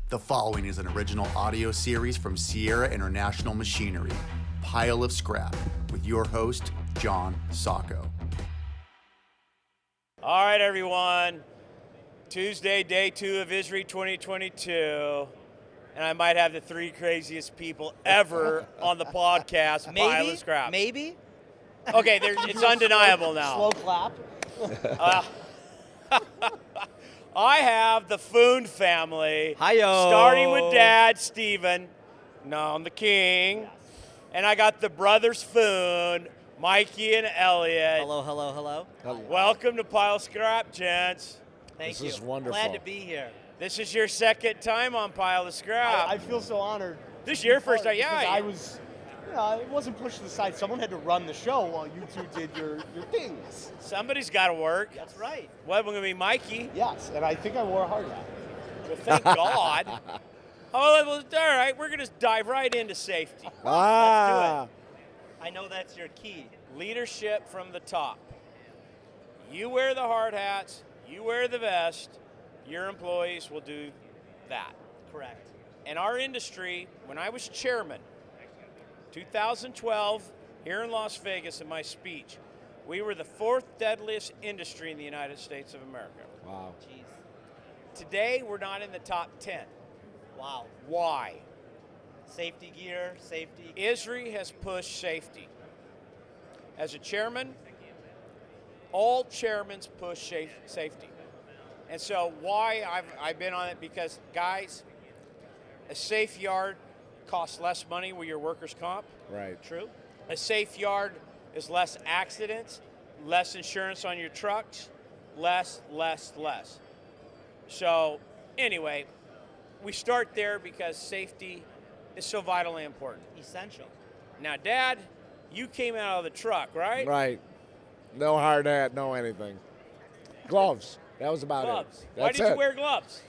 The following is an original audio series from Sierra International Machinery, Pile of Scrap, with your host, John Sacco. All right, everyone. Tuesday, day 2 of ISRI 2022. And I might have the 3 craziest people ever on the podcast, Pile of Scrap. Maybe? Okay, it's undeniable now. Slow clap. I have the Foon family. Hi-yo. Starting with Dad, Steven. No, I'm the king. Yes. And I got the brothers Foon, Mikey and Elliott. Hello, hello, hello. Welcome to Pile of Scrap, gents. Thank you. This is wonderful. Glad to be here. This is your second time on Pile of Scrap. I feel so honored. This is your first time, yeah. Because I was, it wasn't pushed to the side. Someone had to run the show while you two did your things. Somebody's got to work. That's right. Well, we're going to be Mikey. Yes, and I think I wore a hard hat. Well, thank God. All right, we're going to dive right into safety. Ah, Let's do it. I know that's your key. Leadership from the top. You wear the hard hats, you wear the vest, your employees will do that. Correct. In our industry, when I was chairman, 2012, here in Las Vegas in my speech, we were the 4th deadliest industry in the United States of America. wow. Jeez. Today, we're not in the top 10. Wow. Why? Safety gear, safety. ISRI has pushed safety. As a chairman, all chairmen push safety. And so why I've been on it, because guys, a safe yard costs less money with your workers' comp. Right. True. A safe yard is less accidents, less insurance on your trucks, less. So anyway, we start there because safety is so vitally important. Essential. Now, Dad, you came out of the truck, right? Right. No hard hat, no anything. Gloves. That was about Gloves. it. Why That's did you it. wear gloves?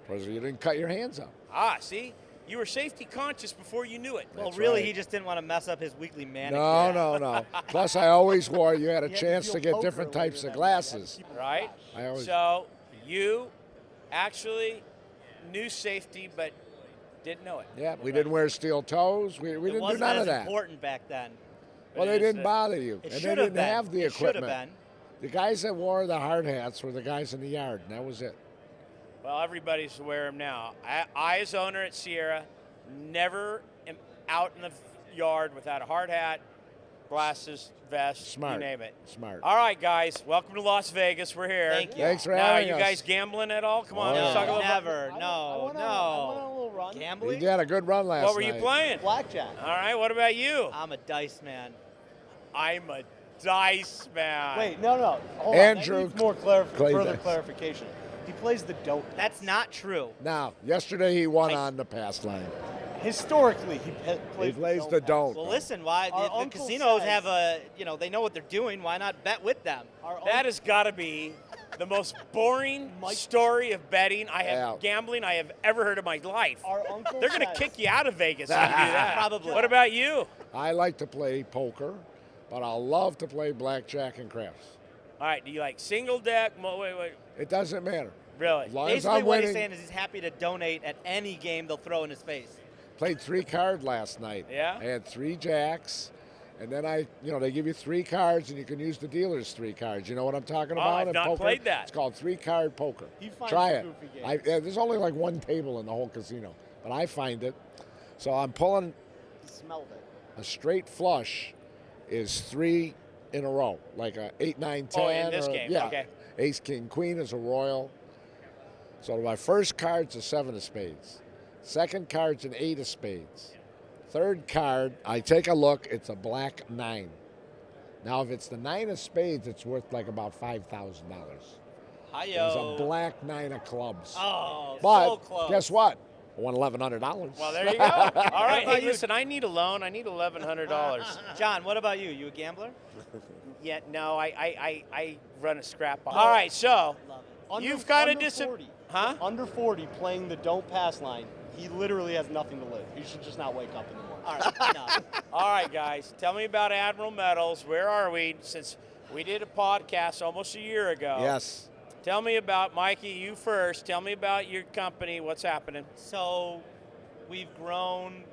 Because you didn't cut your hands up. Ah, see? You were safety conscious before you knew it. Well, That's really, right. he just didn't want to mess up his weekly manicure. No. Plus, I always wore. You had a You had to chance feel to get poker different later types that of day. glasses. Right? I always. So you actually knew safety but didn't know it. Yeah, we didn't wear steel toes. We It didn't do wasn't none as of that. important back then. Well, they didn't bother you, It and should they have didn't been. have the It should have equipment. been. The guys that wore the hard hats were the guys in the yard, and that was it. Well, everybody's wearing them now. I, as owner at Sierra, never am out in the yard without a hard hat, glasses, vest, Smart. you name it. Smart. All right, guys, welcome to Las Vegas. We're here. Thank you. Thanks for Now, are having you us. guys gambling at all? Come on, Oh, let's yeah. talk a little Never. I No, went on a little run. You Gambling? had a good run last What were you night. playing? Blackjack. All right, what about you? I'm a dice man. I'm a dice man. Wait, no. Hold Andrew on. That needs more Clay further dice. clarification. He plays the dope. That's not true. Now, yesterday he won on the pass line. Historically, he He plays plays the don't. Well, listen, why Our the uncle casinos says- have they know what they're doing. Why not bet with them? That has got to be the most boring story of betting gambling I have ever heard in my life. Our uncle They're going to says- kick you out of Vegas if you do that. Probably. What about you? I like to play poker, but I love to play blackjack and craps. All right, do you like single deck? Wait. It doesn't matter. Really? As long as Basically, I'm what he's winning. saying is he's happy to donate at any game they'll throw in his face. Played 3 card last night. Yeah? I had 3 jacks, and then they give you 3 cards, and you can use the dealer's 3 cards. You know what I'm talking about? I've in not poker? played that. It's called 3-card poker. He finds Try the it. goofy games. There's only like 1 table in the whole casino, but I find it. So I'm pulling He smelled it. a straight flush is 3 in a row, like a 8, 9, 10. Oh, in this game, Yeah. okay. Ace, king, queen is a royal. So my first card's a 7 of spades. Second card's an 8 of spades. Third card, I take a look, it's a black 9. Now, if it's the 9 of spades, it's worth like about $5,000. Hi-yo. It's a black 9 of clubs. Oh, But so close. guess what? I won $1,100. Well, there you go. All right, about hey, you? listen, I need a loan. I need $1,100. John, what about you? You a gambler? Yeah, no, I run a scrap bar. All right, so Love it. you've got a under 40. Huh? Under 40, playing the don't pass line, he literally has nothing to live. He should just not wake up in the morning. All right, enough. All right, guys, tell me about Admiral Metals. Where are we? Since we did a podcast almost a year ago. Yes. Tell me about, Mikey, you first. Tell me about your company. What's happening? So we've grown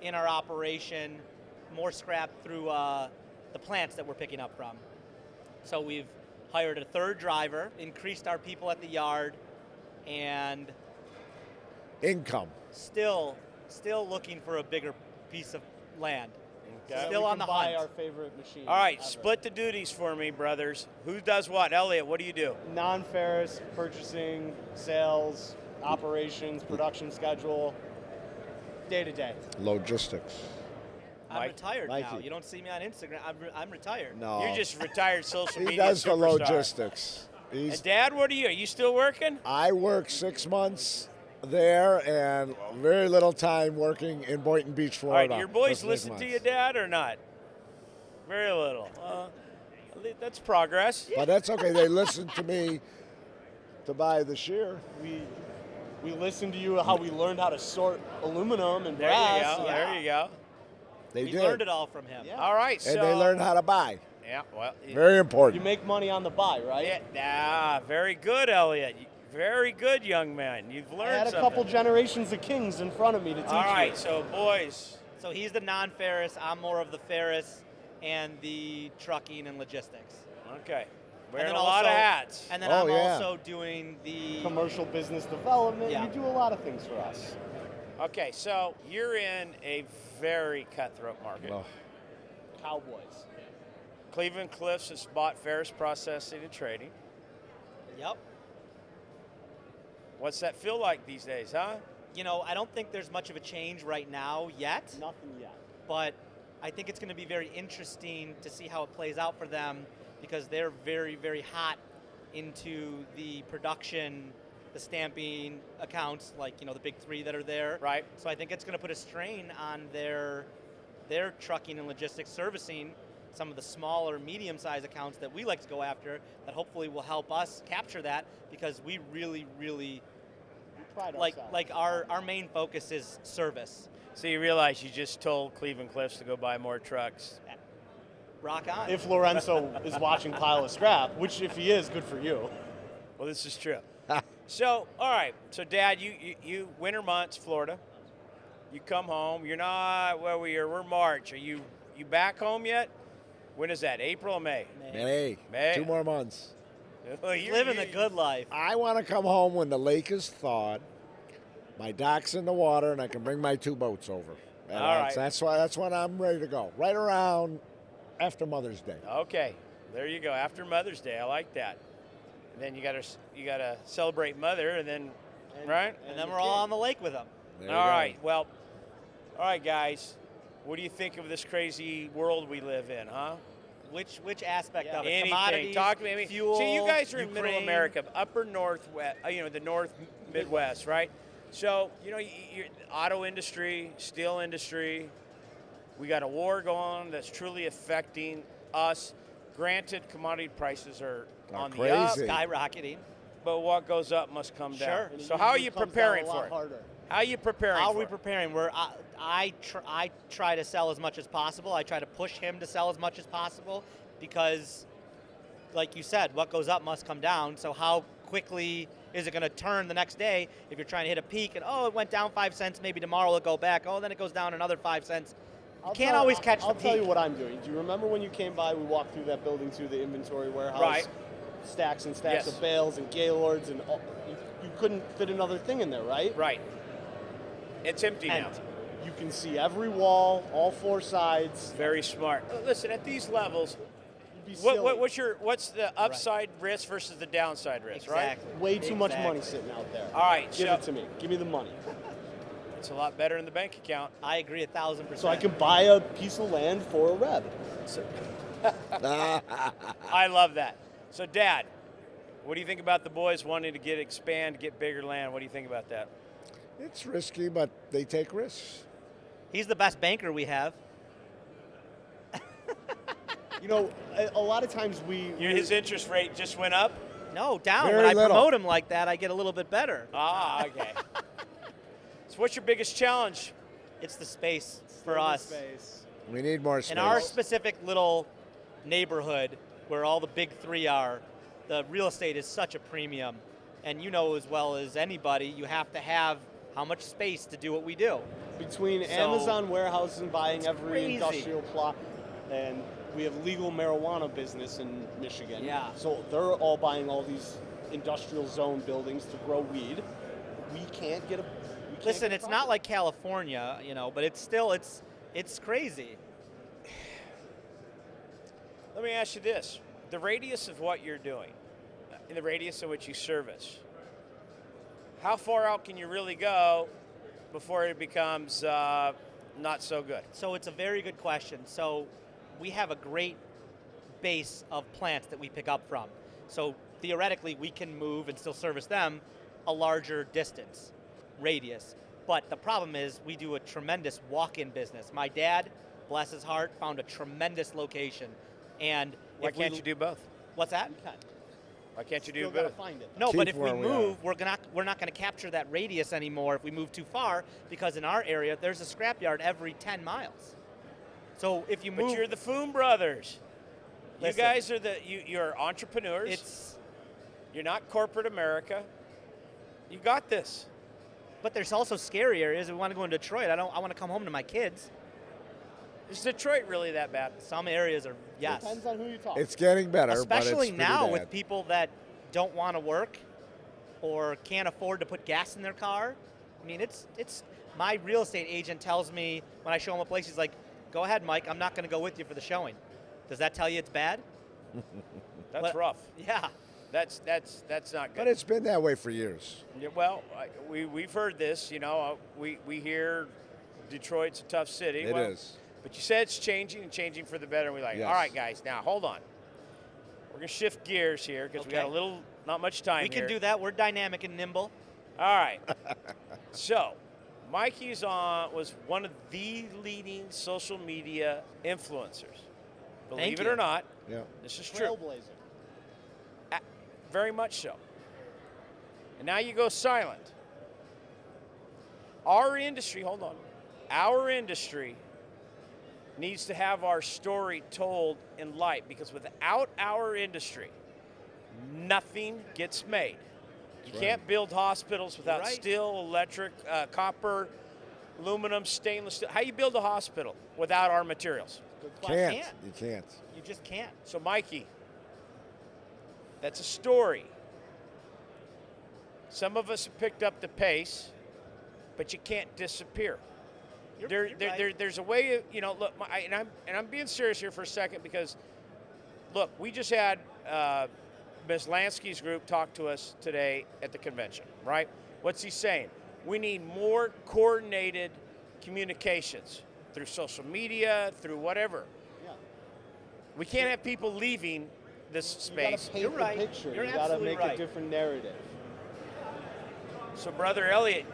in our operation more scrap through the plants that we're picking up from. So we've hired a third driver, increased our people at the yard, and Income. still looking for a bigger piece of land. Okay. Still we on can the buy hunt. our favorite machine. All right, ever. split the duties for me, brothers. Who does what? Elliott, what do you do? Non-ferrous, purchasing, sales, operations, production schedule, day to day. Logistics. I'm Mike- retired now. Mikey. You don't see me on Instagram. I'm retired. No. You're just retired social He media does the superstar. logistics. And Dad, what are you? Are you still working? I work 6 months there and very little time working in Boynton Beach, All Florida. right, your boys for 6 listen to months. you, Dad, or not? Very little. That's progress. But that's okay. They listen to me to buy the shear. We listened to you how we learned how to sort aluminum and There brass. you go. There you go. They We did. learned it all from him. Yeah. All right, so And they learned how to buy. Yeah, well, Very You important. make money on the buy, right? very good, Elliott. Very good, young man. You've I learned had a something. couple generations of kings in front of me to teach All right, you. so boys, So he's the non-ferrous. I'm more of the ferrous and the trucking and logistics. okay, And wearing then a lot of also- hats. And then Oh, I'm yeah. also doing the Commercial business development. Yeah. You do a lot of things for us. Okay, so you're in a very cutthroat market. Oh, Cowboys. Cleveland Cliffs has bought Ferris Processing and Trading. Yep. What's that feel like these days, huh? You know, I don't think there's much of a change right now yet, Nothing yet. but I think it's going to be very interesting to see how it plays out for them because they're very, very hot into the production, the stamping accounts, like, you know, the big three that are there. Right. So I think it's going to put a strain on their trucking and logistics servicing some of the smaller, medium-sized accounts that we like to go after that hopefully will help us capture that because we really, really We pride like ourselves. our main focus is service. So you realize you just told Cleveland Cliffs to go buy more trucks. Rock on. If Lorenzo is watching Pile of Scrap, which if he is, good for you. Well, this is true. So, all right. So, Dad, you winter months, Florida. You come home. You're not where we are. We're March. Are you back home yet? When is that? April or May? hey, May. 2 more months. Living the good life. I want to come home when the lake is thawed, my dock's in the water, and I can bring my 2 boats over. And All right. That's when I'm ready to go. Right around after Mother's Day. Okay, there you go. After Mother's Day, I like that. And then you gotta celebrate Mother, and then right. And then we're all on the lake with them. There you All go. right. Well, all right, guys. What do you think of this crazy world we live in, huh? Which aspect of it? Anything. Commodities, Talk to me. I mean, fuel. see, you guys are in Middle Ukraine. America, Upper Northwest. The North Midwest, right? So you're auto industry, steel industry. We got a war going on that's truly affecting us. Granted, commodity prices are on the up, crazy. Skyrocketing. but what goes up must come down. Sure. And it So how are usually you comes down preparing a lot for it? harder. How are you preparing How are for we it? preparing? I try to sell as much as possible. I try to push him to sell as much as possible because, like you said, what goes up must come down. So how quickly is it going to turn the next day if you're trying to hit a peak and, oh, it went down 5 cents, maybe tomorrow it'll go back. Oh, then it goes down another 5 cents. You can't always catch the I'll tell you peak. what I'm doing. Do you remember when you came by, we walked through that building to the inventory warehouse? Right. Stacks and stacks Yes. of bales and gaylords, and you couldn't fit another thing in there, right? Right. It's empty now. And you can see every wall, all 4 sides. Very smart. Listen, at these levels, You'd be silly. what's the upside risk versus the downside risk, right? Exactly. Way too much Exactly. money sitting out there. All right, Give so it to me. Give me the money. it's a lot better in the bank account. I agree 1,000%. So I can buy a piece of land for a rev. I love that. So, Dad, what do you think about the boys wanting to expand, get bigger land? What do you think about that? It's risky, but they take risks. He's the best banker we have. You know, a lot of times His interest rate just went up? No, down. Very when I little. promote him like that, I get a little bit better. Ah, okay. So what's your biggest challenge? It's the space for us. Space. We need more space. In our specific little neighborhood where all the big three are, the real estate is such a premium, and you know as well as anybody, you have to have how much space to do what we do. Between So, Amazon warehouses and buying every crazy. industrial plot, and we have legal marijuana business in Michigan. Yeah. So they're all buying all these industrial zone buildings to grow weed. We can't get a. We can't Listen, get a it's profit. not like California, you know, but it's still it's crazy. Let me ask you this. The radius of what you're doing, in the radius in which you service, how far out can you really go before it becomes not so good? So it's a very good question. So we have a great base of plants that we pick up from. So theoretically, we can move and still service them a larger distance, radius. But the problem is we do a tremendous walk-in business. My dad, bless his heart, found a tremendous location. And Why if we- can't you do both? What's that? Why can't you do Still gotta both? find it. No, Keep but if we where we move, we're not going to capture that radius anymore if we move too far, because in our area there's a scrapyard every 10 miles. So if you But move, you're the Foon brothers. Listen. You guys are you're entrepreneurs. it's You're not corporate America. You got this. but there's also scary areas. We want to go in Detroit. I want to come home to my kids. Is Detroit really that bad? Some areas are, yes. Depends on who you talk. It's getting better, Especially but it's now pretty with bad. people that don't want to work or can't afford to put gas in their car. I mean, it's my real estate agent tells me when I show him a place, he's like, "Go ahead, Mike. I'm not going to go with you for the showing." Does that tell you it's bad? That's Well- rough. Yeah. That's not good. But it's been that way for years. Yeah, well, we've heard this. You know, we hear Detroit's a tough city. It Well, is. But you said it's changing and changing for the better. And we're like, Yes. all right, guys, now hold on. We're gonna shift gears here because we got a Okay. little, not much time We can here. do that. We're dynamic and nimble. All right. So, Mikey's was one of the leading social media influencers. Believe Thank it you. or not, Yeah. this is true. Trailblazer. Very much so. And now you go silent. Our industry, hold on. Our industry needs to have our story told in light, because without our industry, nothing gets made. You can't build hospitals without right. steel, electric, copper, aluminum, stainless steel. How you build a hospital without our materials? Good question. Can't. You can't. You just can't. So, Mikey, that's a story. Some of us have picked up the pace, but you can't disappear. You're right. There's a way, look, and I'm being serious here for a second, because, look, we just had Ms. Lansky's group talk to us today at the convention, right? What's he saying? We need more coordinated communications through social media, through whatever. Yeah. We can't have people leaving this You gotta space. paint You're the right. picture. You're You gotta absolutely make right. a different narrative. So, Brother Elliott,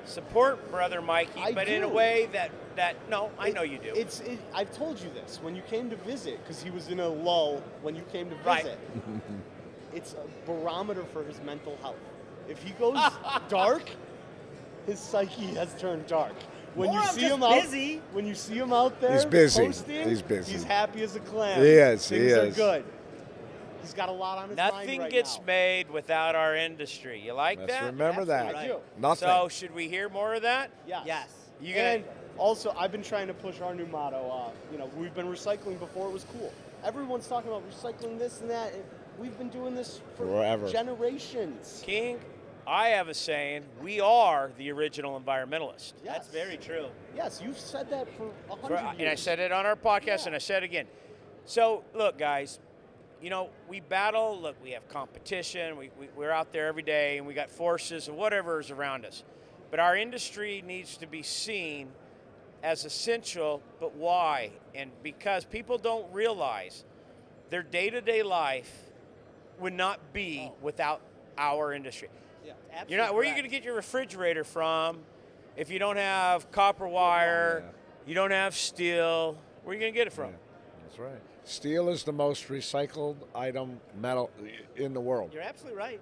support Brother Mikey, but in a do. way that no, I know you do. I've told you this when you came to visit, because he was in a lull when you came to Right. visit. It's a barometer for his mental health. If he goes dark, his psyche has turned dark. When Or you I'm see just him out, busy. when you see him out there, He's busy. posting, He's busy. He's happy as a clam. He is, Things he are is. good. He's got a lot on his mind Nothing right gets now. made without our industry. You like Let's that? remember that. Absolutely right. Nothing. So, should we hear more of that? Yes. Yes. You gonna? And also, I've been trying to push our new motto. We've been recycling before it was cool. Everyone's talking about recycling this and that. And we've been doing this for Forever. generations. King, I have a saying: we are the original environmentalist. That's Yes. very true. Yes, you've said that for 100 years. And I said it on our podcast, Yeah. and I said it again. So, look, guys, we battle. Look, we have competition. We're out there every day, and we got forces and whatever is around us. But our industry needs to be seen as essential, but why? And because people don't realize their day-to-day life would not be without our industry. Yeah. You're not. Where are you going to get your refrigerator from if you don't have copper wire? Yeah. You don't have steel. Where are you going to get it from? Yeah, that's right. Steel is the most recycled item metal in the world. You're absolutely right.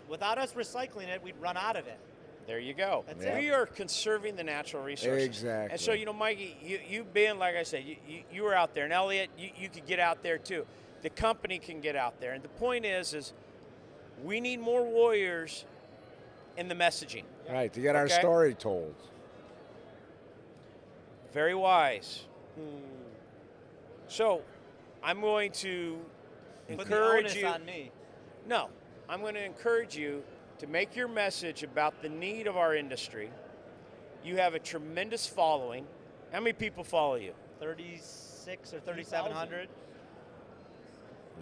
Without us recycling it, we'd run out of it. There you go. That's it. We are conserving the natural resources. Exactly. And so, Mikey, you've been, like I said, you were out there, and Elliott, you could get out there too. the company can get out there. And the point is we need more warriors in the messaging. Right, to get our Okay. story told. Very wise. So I'm going to Put the encourage onus you. on me. No, I'm going to encourage you to make your message about the need of our industry. You have a tremendous following. How many people follow you? 36 or 3,700.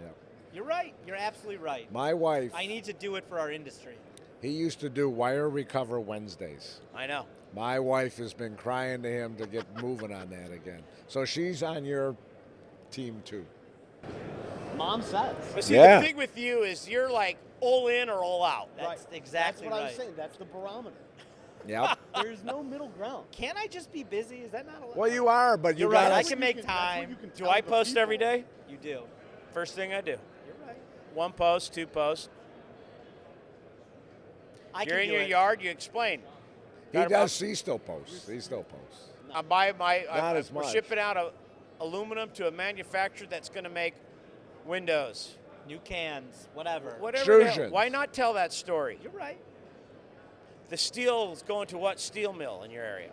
Yeah. You're right. You're absolutely right. My wife, I need to do it for our industry. he used to do Wire Recover Wednesdays. I know. My wife has been crying to him to get moving on that again. So she's on your team too. Mom says. But see, Yeah. the thing with you is you're like all in or all out. That's Right. exactly That's what right. I'm saying. That's the barometer. Yep. There's no middle ground. Can't I just be busy? Is that not allowed? Well, you are, but you You're right. got I to. can make time. Do I post every day? You do. First thing I do. You're right. 1 post, 2 posts. I You're can in do your it. yard, you explain. He Got does. He still posts. He still posts. I'm buying Not as we're much. shipping out aluminum to a manufacturer that's going to make windows. New cans, whatever. Whatever. the hell. Extrusions. Why not tell that story? You're right. The steel is going to what steel mill in your area?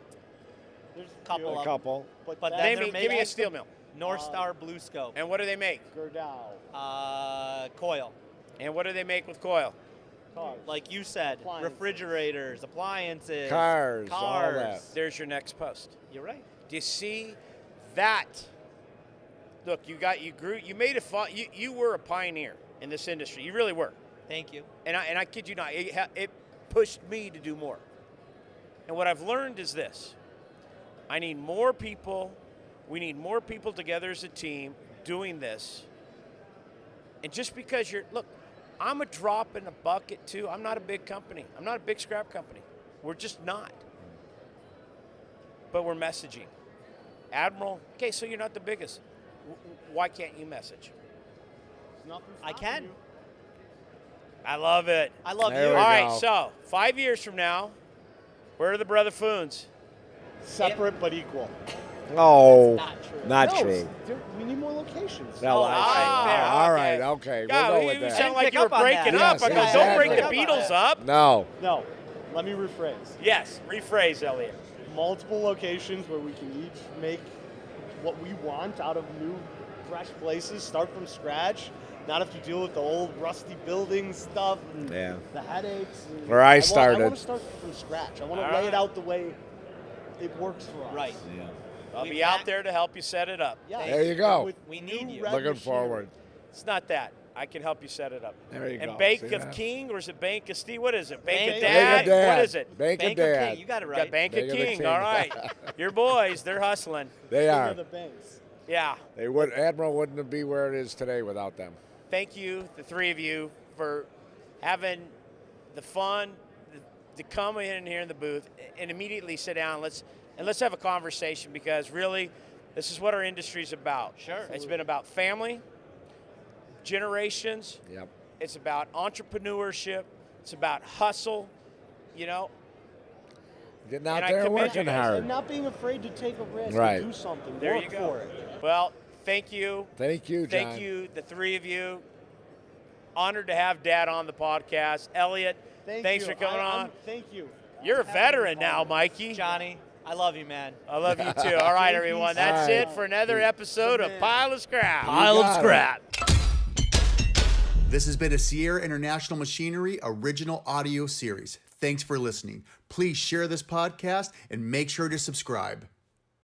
There's Couple you know, of A couple. But that- then Name they're me, give me a making steel mill. North Star Blue Scope. And what do they make? Gerdau, Coil. And what do they make with coil? cars. Like you said, Appliances. refrigerators, appliances, Cars, all cars. that. There's your next post. You're right. Do you see that? Look, you made a fun. You were a pioneer in this industry. You really were. Thank you. And I kid you not, it pushed me to do more. And what I've learned is this: I need more people. We need more people together as a team doing this. And just because look, I'm a drop in the bucket too. I'm not a big company. I'm not a big scrap company. We're just not. But we're messaging. Admiral, okay, so you're not the biggest. Why can't you message? Nothing I stopping can. you. I love it. I love There you. we All right, go. so 5 years from now, where are the brother Foons? Separate but equal. No, Not true. not No, true. We need more locations. No, Oh, I all see. right, fair, All okay. right, okay. God, We'll go with you that. sound like Pick you were up on that. breaking Yes, up. I go, don't break the exactly. Beatles up. No. No, let me rephrase. Yes, rephrase, Elliott. Multiple locations where we can each make what we want out of new, fresh places, start from scratch, not have to deal with the old rusty building stuff and Yeah. the headaches. And Where I I started. want to start from scratch. I want to All lay right. it out the way it works for us. Right. Yeah. I'll We've be out had- there to help you set it up. Yeah. There you go. With We new need you. red Looking machinery. forward. It's not that. I can help you set it up. There you and go. Bank See of that? King, or is it Bank of Steve? What is it? Bank, Bank of of Dad? Dad. What is it? Bank of Bank of Dad. King. You got it Got right. Bank Bank of of the King. King. All right. Your boys, they're hustling. They King are. of the banks. Yeah. They would. Admiral wouldn't be where it is today without them. Thank you, the three of you, for having the fun to come in here in the booth and immediately sit down. Let's have a conversation, because really, this is what our industry's about. Sure. It's been about family, generations. Yep. It's about entrepreneurship. It's about hustle. You know, Getting out And I there and commend working you guys. hard. And not being afraid to take a risk Right. and do something. there Work you go. for it. Well, thank you. Thank you, John. Thank you, the three of you. Honored to have Dad on the podcast. Elliott, thanks you. for coming on. Thank you. You're a Happy to be veteran now, part of it. Mikey. Johnny, I love you, man. I love you too. All right, Thank you everyone. so That's much. it for another episode of man. Pile of Scrap. Pile of Scrap. This has been a Sierra International Machinery original audio series. Thanks for listening. Please share this podcast and make sure to subscribe.